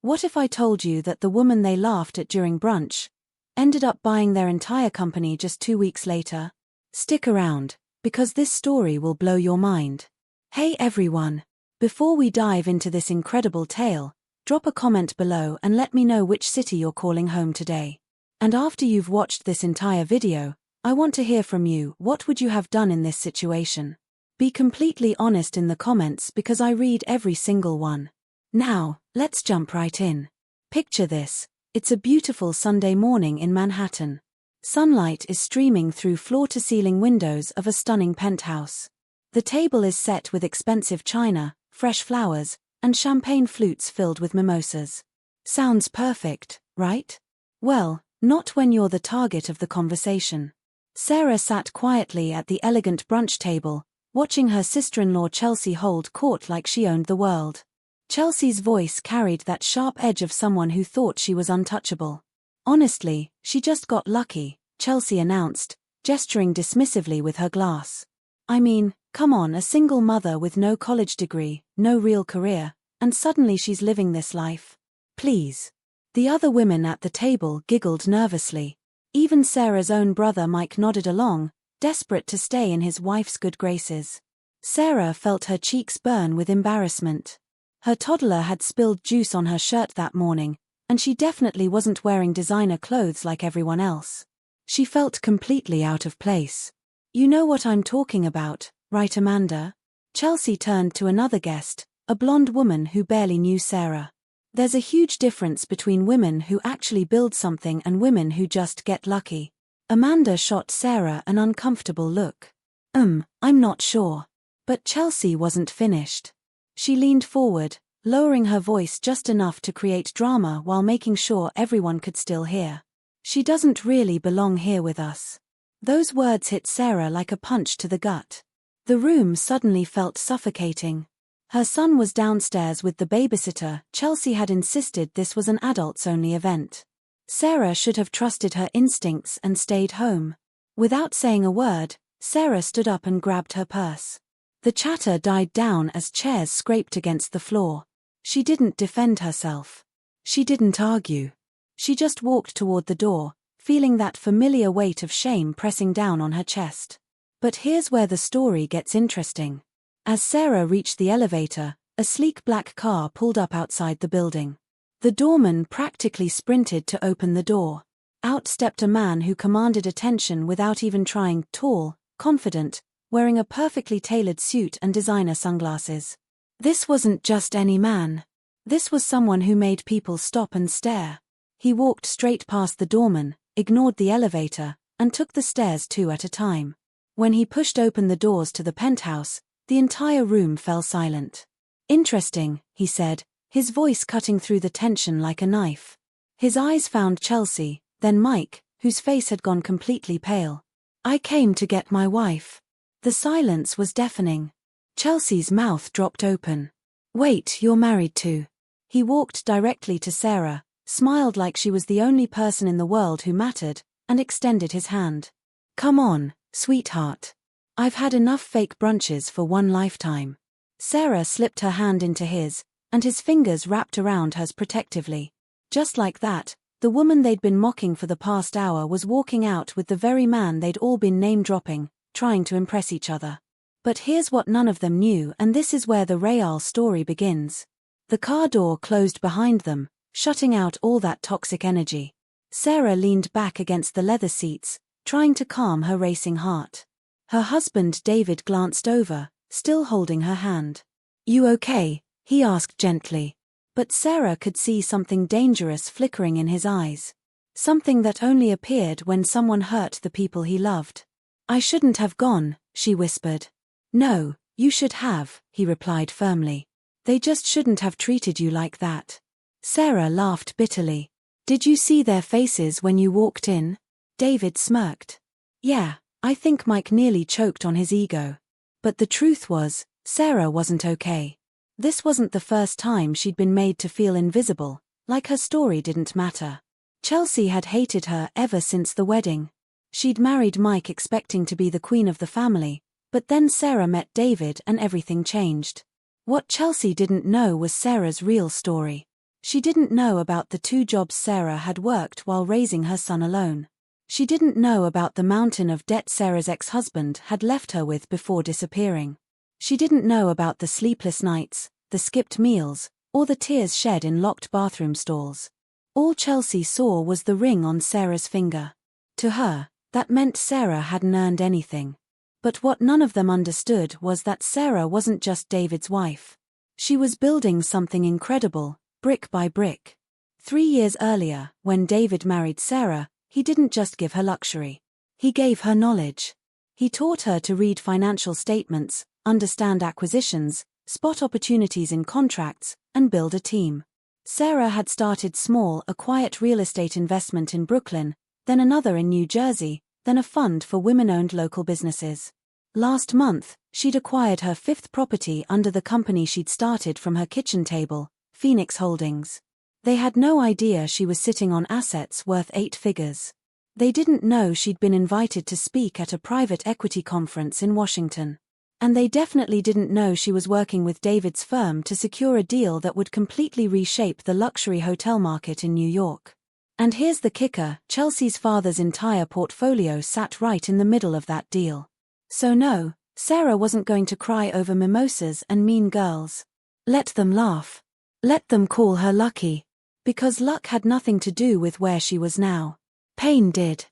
What if I told you that the woman they laughed at during brunch ended up buying their entire company just 2 weeks later? Stick around, because this story will blow your mind. Hey everyone! Before we dive into this incredible tale, drop a comment below and let me know which city you're calling home today. And after you've watched this entire video, I want to hear from you. What would you have done in this situation? Be completely honest in the comments because I read every single one. Now, let's jump right in. Picture this. It's a beautiful Sunday morning in Manhattan. Sunlight is streaming through floor-to-ceiling windows of a stunning penthouse. The table is set with expensive china, fresh flowers, and champagne flutes filled with mimosas. Sounds perfect, right? Well, not when you're the target of the conversation. Sarah sat quietly at the elegant brunch table, watching her sister-in-law Chelsea hold court like she owned the world. Chelsea's voice carried that sharp edge of someone who thought she was untouchable. Honestly, she just got lucky, Chelsea announced, gesturing dismissively with her glass. I mean, come on, a single mother with no college degree, no real career, and suddenly she's living this life. Please. The other women at the table giggled nervously. Even Sarah's own brother Mike nodded along, desperate to stay in his wife's good graces. Sarah felt her cheeks burn with embarrassment. Her toddler had spilled juice on her shirt that morning, and she definitely wasn't wearing designer clothes like everyone else. She felt completely out of place. You know what I'm talking about, right, Amanda? Chelsea turned to another guest, a blonde woman who barely knew Sarah. There's a huge difference between women who actually build something and women who just get lucky. Amanda shot Sarah an uncomfortable look. I'm not sure. But Chelsea wasn't finished. She leaned forward, lowering her voice just enough to create drama while making sure everyone could still hear. She doesn't really belong here with us. Those words hit Sarah like a punch to the gut. The room suddenly felt suffocating. Her son was downstairs with the babysitter. Chelsea had insisted this was an adults-only event. Sarah should have trusted her instincts and stayed home. Without saying a word, Sarah stood up and grabbed her purse. The chatter died down as chairs scraped against the floor. She didn't defend herself. She didn't argue. She just walked toward the door, feeling that familiar weight of shame pressing down on her chest. But here's where the story gets interesting. As Sarah reached the elevator, a sleek black car pulled up outside the building. The doorman practically sprinted to open the door. Out stepped a man who commanded attention without even trying. Tall, confident, wearing a perfectly tailored suit and designer sunglasses. This wasn't just any man. This was someone who made people stop and stare. He walked straight past the doorman, ignored the elevator, and took the stairs 2 at a time. When he pushed open the doors to the penthouse, the entire room fell silent. Interesting, he said, his voice cutting through the tension like a knife. His eyes found Chelsea, then Mike, whose face had gone completely pale. I came to get my wife. The silence was deafening. Chelsea's mouth dropped open. Wait, you're married to? He walked directly to Sarah, smiled like she was the only person in the world who mattered, and extended his hand. Come on, sweetheart. I've had enough fake brunches for one lifetime. Sarah slipped her hand into his, and his fingers wrapped around hers protectively. Just like that, the woman they'd been mocking for the past hour was walking out with the very man they'd all been name-dropping, trying to impress each other. But here's what none of them knew, and this is where the real story begins. The car door closed behind them, shutting out all that toxic energy. Sarah leaned back against the leather seats, trying to calm her racing heart. Her husband David glanced over, still holding her hand. You okay? He asked gently. But Sarah could see something dangerous flickering in his eyes. Something that only appeared when someone hurt the people he loved. I shouldn't have gone, she whispered. No, you should have, he replied firmly. They just shouldn't have treated you like that. Sarah laughed bitterly. Did you see their faces when you walked in? David smirked. Yeah, I think Mike nearly choked on his ego. But the truth was, Sarah wasn't okay. This wasn't the first time she'd been made to feel invisible, like her story didn't matter. Chelsea had hated her ever since the wedding. She'd married Mike expecting to be the queen of the family, but then Sarah met David and everything changed. What Chelsea didn't know was Sarah's real story. She didn't know about the 2 jobs Sarah had worked while raising her son alone. She didn't know about the mountain of debt Sarah's ex-husband had left her with before disappearing. She didn't know about the sleepless nights, the skipped meals, or the tears shed in locked bathroom stalls. All Chelsea saw was the ring on Sarah's finger. To her, that meant Sarah hadn't earned anything. But what none of them understood was that Sarah wasn't just David's wife. She was building something incredible, brick by brick. 3 years earlier, when David married Sarah, he didn't just give her luxury. He gave her knowledge. He taught her to read financial statements, understand acquisitions, spot opportunities in contracts, and build a team. Sarah had started small, a quiet real estate investment in Brooklyn, then another in New Jersey, then a fund for women-owned local businesses. Last month, she'd acquired her 5th property under the company she'd started from her kitchen table, Phoenix Holdings. They had no idea she was sitting on assets worth 8 figures. They didn't know she'd been invited to speak at a private equity conference in Washington. And they definitely didn't know she was working with David's firm to secure a deal that would completely reshape the luxury hotel market in New York. And here's the kicker, Chelsea's father's entire portfolio sat right in the middle of that deal. So no, Sarah wasn't going to cry over mimosas and mean girls. Let them laugh. Let them call her lucky. Because luck had nothing to do with where she was now. Pain did.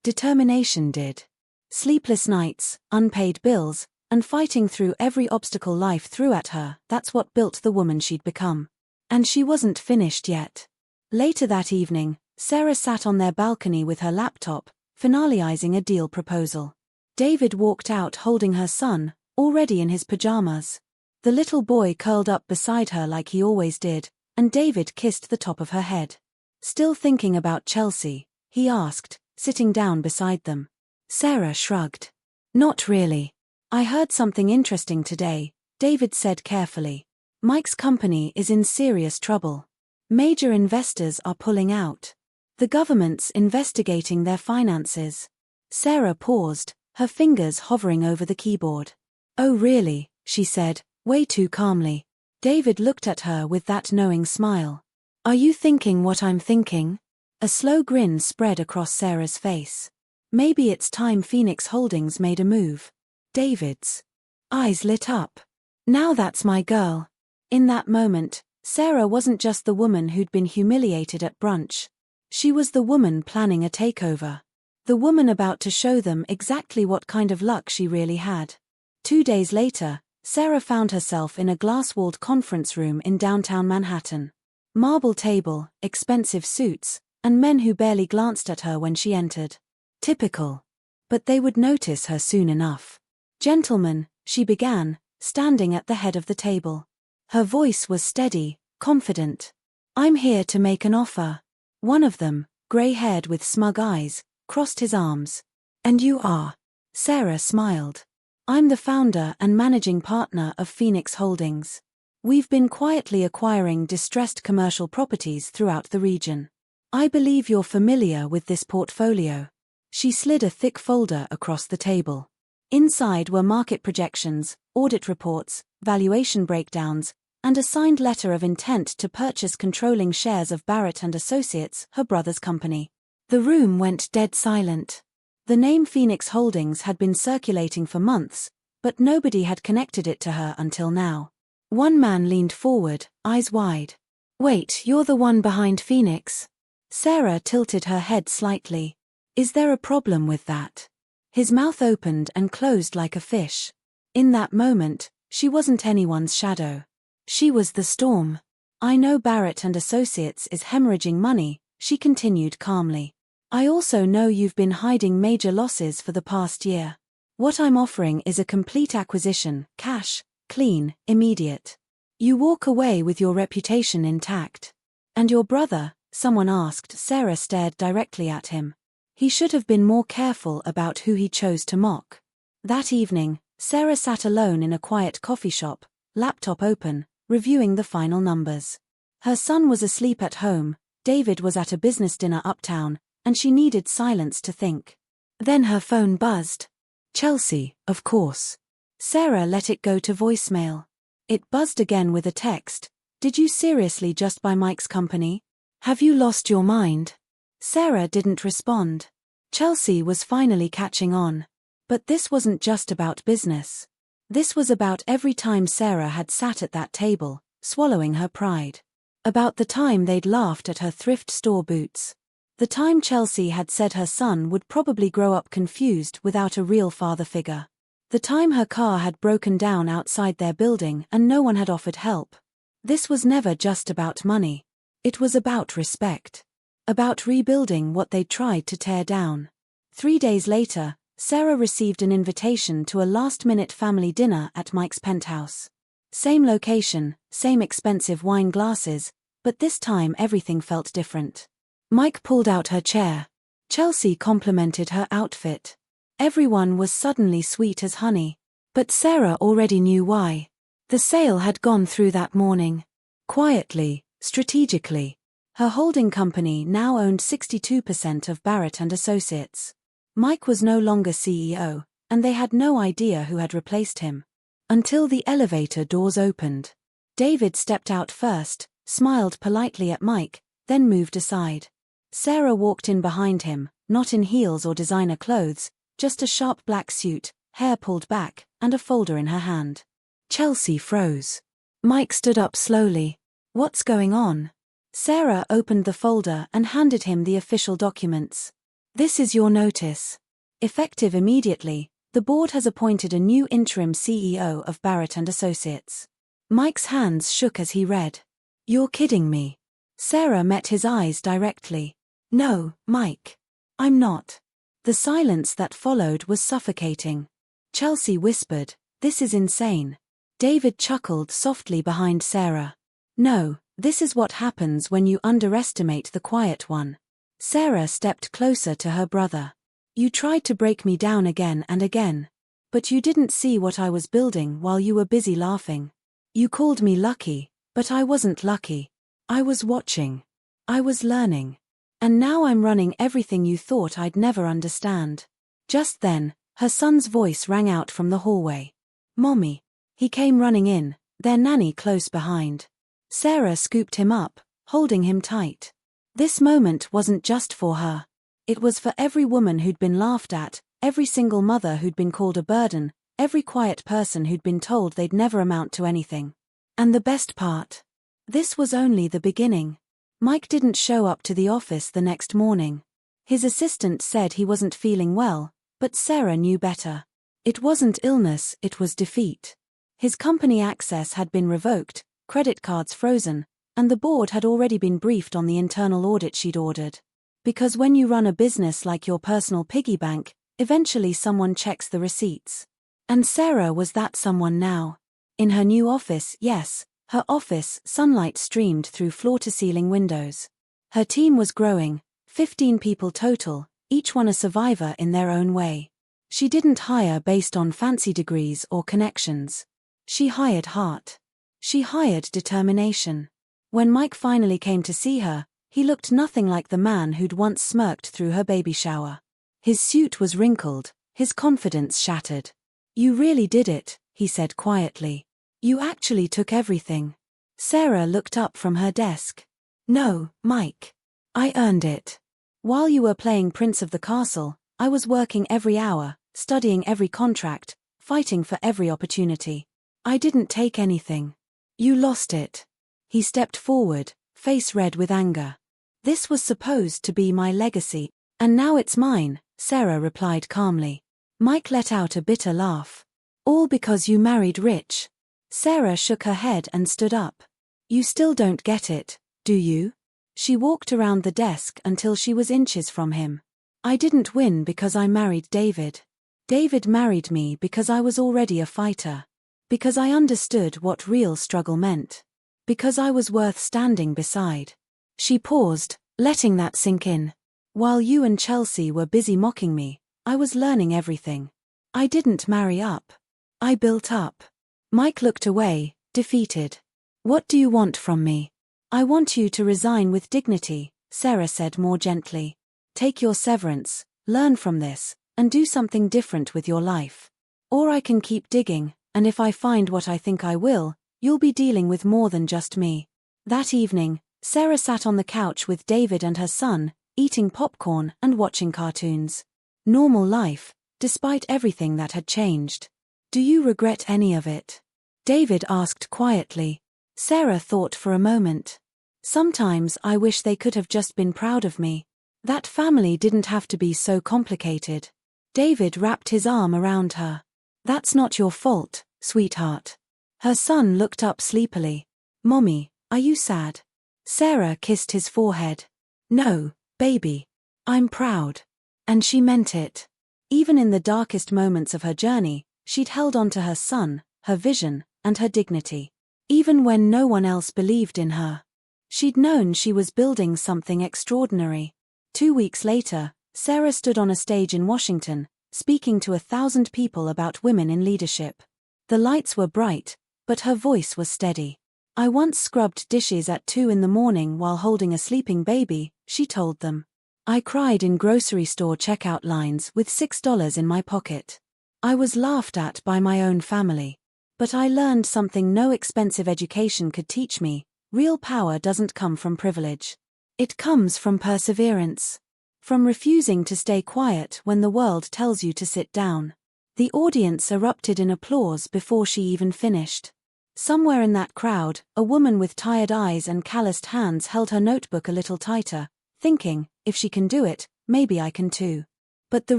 Determination did. Sleepless nights, unpaid bills, and fighting through every obstacle life threw at her, that's what built the woman she'd become. And she wasn't finished yet. Later that evening, Sarah sat on their balcony with her laptop, finalizing a deal proposal. David walked out holding her son, already in his pajamas. The little boy curled up beside her like he always did, and David kissed the top of her head. Still thinking about Chelsea, he asked, sitting down beside them. Sarah shrugged. Not really. I heard something interesting today, David said carefully. Mike's company is in serious trouble. Major investors are pulling out. The government's investigating their finances. Sarah paused, her fingers hovering over the keyboard. Oh really, she said, way too calmly. David looked at her with that knowing smile. Are you thinking what I'm thinking? A slow grin spread across Sarah's face. Maybe it's time Phoenix Holdings made a move. David's eyes lit up. Now that's my girl. In that moment, Sarah wasn't just the woman who'd been humiliated at brunch. She was the woman planning a takeover. The woman about to show them exactly what kind of luck she really had. 2 days later, Sarah found herself in a glass-walled conference room in downtown Manhattan. Marble table, expensive suits, and men who barely glanced at her when she entered. Typical. But they would notice her soon enough. Gentlemen, she began, standing at the head of the table. Her voice was steady, confident. I'm here to make an offer. One of them, grey-haired with smug eyes, crossed his arms. And you are? Sarah smiled. I'm the founder and managing partner of Phoenix Holdings. We've been quietly acquiring distressed commercial properties throughout the region. I believe you're familiar with this portfolio. She slid a thick folder across the table. Inside were market projections, audit reports, valuation breakdowns, and a signed letter of intent to purchase controlling shares of Barrett & Associates, her brother's company. The room went dead silent. The name Phoenix Holdings had been circulating for months, but nobody had connected it to her until now. One man leaned forward, eyes wide. Wait, you're the one behind Phoenix? Sarah tilted her head slightly. Is there a problem with that? His mouth opened and closed like a fish. In that moment, she wasn't anyone's shadow. She was the storm. I know Barrett & Associates is hemorrhaging money, she continued calmly. I also know you've been hiding major losses for the past year. What I'm offering is a complete acquisition, cash, clean, immediate. You walk away with your reputation intact. And your brother, someone asked. Sarah stared directly at him. He should have been more careful about who he chose to mock. That evening, Sarah sat alone in a quiet coffee shop, laptop open, reviewing the final numbers. Her son was asleep at home, David was at a business dinner uptown, and she needed silence to think. Then her phone buzzed. Chelsea, of course. Sarah let it go to voicemail. It buzzed again with a text. Did you seriously just buy Mike's company? Have you lost your mind? Sarah didn't respond. Chelsea was finally catching on. But this wasn't just about business. This was about every time Sarah had sat at that table, swallowing her pride. About the time they'd laughed at her thrift store boots. The time Chelsea had said her son would probably grow up confused without a real father figure. The time her car had broken down outside their building and no one had offered help. This was never just about money. It was about respect. About rebuilding what they'd tried to tear down. 3 days later, Sarah received an invitation to a last-minute family dinner at Mike's penthouse. Same location, same expensive wine glasses, but this time everything felt different. Mike pulled out her chair. Chelsea complimented her outfit. Everyone was suddenly sweet as honey. But Sarah already knew why. The sale had gone through that morning. Quietly, strategically. Her holding company now owned 62% of Barrett and Associates. Mike was no longer CEO, and they had no idea who had replaced him. Until the elevator doors opened. David stepped out first, smiled politely at Mike, then moved aside. Sarah walked in behind him, not in heels or designer clothes, just a sharp black suit, hair pulled back, and a folder in her hand. Chelsea froze. Mike stood up slowly. What's going on? Sarah opened the folder and handed him the official documents. This is your notice. Effective immediately, the board has appointed a new interim CEO of Barrett and Associates. Mike's hands shook as he read. You're kidding me. Sarah met his eyes directly. No, Mike. I'm not. The silence that followed was suffocating. Chelsea whispered, this is insane. David chuckled softly behind Sarah. No, this is what happens when you underestimate the quiet one. Sarah stepped closer to her brother. You tried to break me down again and again. But you didn't see what I was building while you were busy laughing. You called me lucky, but I wasn't lucky. I was watching. I was learning. And now I'm running everything you thought I'd never understand. Just then, her son's voice rang out from the hallway. Mommy. He came running in, their nanny close behind. Sarah scooped him up, holding him tight. This moment wasn't just for her. It was for every woman who'd been laughed at, every single mother who'd been called a burden, every quiet person who'd been told they'd never amount to anything. And the best part? This was only the beginning. Mike didn't show up to the office the next morning. His assistant said he wasn't feeling well, but Sarah knew better. It wasn't illness, it was defeat. His company access had been revoked, credit cards frozen, and the board had already been briefed on the internal audit she'd ordered. Because when you run a business like your personal piggy bank, eventually someone checks the receipts. And Sarah was that someone now. In her new office, yes, her office, sunlight streamed through floor-to-ceiling windows. Her team was growing, 15 people total, each one a survivor in their own way. She didn't hire based on fancy degrees or connections. She hired heart. She hired determination. When Mike finally came to see her, he looked nothing like the man who'd once smirked through her baby shower. His suit was wrinkled, his confidence shattered. You really did it, he said quietly. You actually took everything. Sarah looked up from her desk. No, Mike. I earned it. While you were playing Prince of the Castle, I was working every hour, studying every contract, fighting for every opportunity. I didn't take anything. You lost it. He stepped forward, face red with anger. This was supposed to be my legacy, and now it's mine, Sarah replied calmly. Mike let out a bitter laugh. All because you married rich. Sarah shook her head and stood up. You still don't get it, do you? She walked around the desk until she was inches from him. I didn't win because I married David. David married me because I was already a fighter. Because I understood what real struggle meant. Because I was worth standing beside. She paused, letting that sink in. While you and Chelsea were busy mocking me, I was learning everything. I didn't marry up. I built up. Mike looked away, defeated. What do you want from me? I want you to resign with dignity, Sarah said more gently. Take your severance, learn from this, and do something different with your life. Or I can keep digging, and if I find what I think I will, You'll be dealing with more than just me. That evening, Sarah sat on the couch with David and her son, eating popcorn and watching cartoons. Normal life, despite everything that had changed. Do you regret any of it? David asked quietly. Sarah thought for a moment. Sometimes I wish they could have just been proud of me. That family didn't have to be so complicated. David wrapped his arm around her. That's not your fault, sweetheart. Her son looked up sleepily. Mommy, are you sad? Sarah kissed his forehead. No, baby. I'm proud. And she meant it. Even in the darkest moments of her journey, she'd held on to her son, her vision, and her dignity. Even when no one else believed in her. She'd known she was building something extraordinary. 2 weeks later, Sarah stood on a stage in Washington, speaking to 1,000 people about women in leadership. The lights were bright, but her voice was steady. I once scrubbed dishes at 2 in the morning while holding a sleeping baby, she told them. I cried in grocery store checkout lines with $6 in my pocket. I was laughed at by my own family. But I learned something no expensive education could teach me. Real power doesn't come from privilege. It comes from perseverance. From refusing to stay quiet when the world tells you to sit down. The audience erupted in applause before she even finished. Somewhere in that crowd, a woman with tired eyes and calloused hands held her notebook a little tighter, thinking, if she can do it, maybe I can too. But the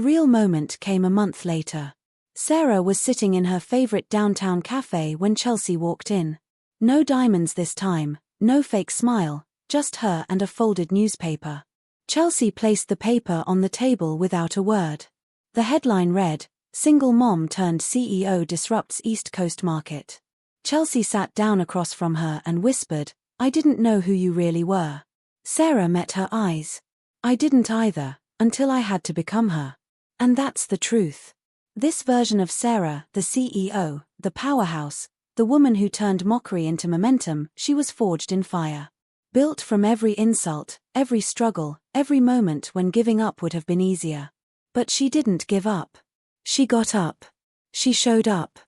real moment came a month later. Sarah was sitting in her favorite downtown cafe when Chelsea walked in. No diamonds this time, no fake smile, just her and a folded newspaper. Chelsea placed the paper on the table without a word. The headline read, Single Mom Turned CEO Disrupts East Coast Market. Chelsea sat down across from her and whispered, I didn't know who you really were. Sarah met her eyes. I didn't either, until I had to become her. And that's the truth. This version of Sarah, the CEO, the powerhouse, the woman who turned mockery into momentum, she was forged in fire. Built from every insult, every struggle, every moment when giving up would have been easier. But she didn't give up. She got up. She showed up.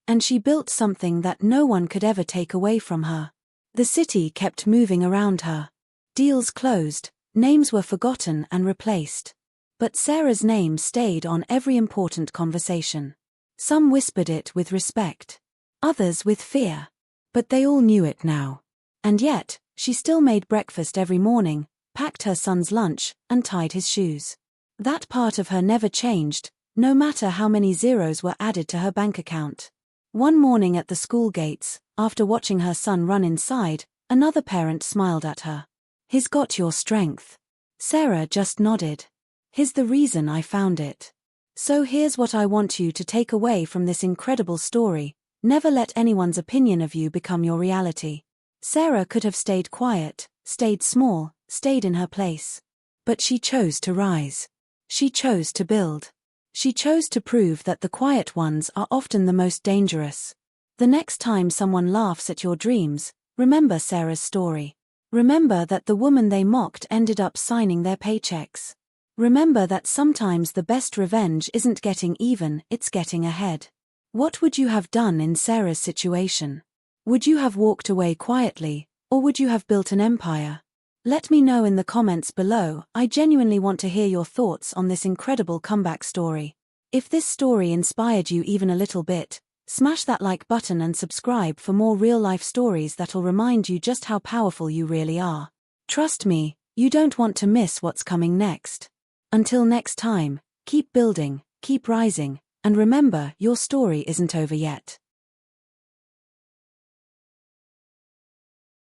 And she built something that no one could ever take away from her. The city kept moving around her. Deals closed, names were forgotten and replaced. But Sarah's name stayed on every important conversation. Some whispered it with respect. Others with fear. But they all knew it now. And yet, she still made breakfast every morning, packed her son's lunch, and tied his shoes. That part of her never changed, no matter how many zeros were added to her bank account. One morning at the school gates, after watching her son run inside, another parent smiled at her. He's got your strength. Sarah just nodded. Here's the reason I found it. So here's what I want you to take away from this incredible story. Never let anyone's opinion of you become your reality. Sarah could have stayed quiet, stayed small, stayed in her place. But she chose to rise. She chose to build. She chose to prove that the quiet ones are often the most dangerous. The next time someone laughs at your dreams, remember Sarah's story. Remember that the woman they mocked ended up signing their paychecks. Remember that sometimes the best revenge isn't getting even, it's getting ahead. What would you have done in Sarah's situation? Would you have walked away quietly, or would you have built an empire? Let me know in the comments below. I genuinely want to hear your thoughts on this incredible comeback story. If this story inspired you even a little bit, smash that like button and subscribe for more real-life stories that'll remind you just how powerful you really are. Trust me, you don't want to miss what's coming next. Until next time, keep building, keep rising, and remember, your story isn't over yet.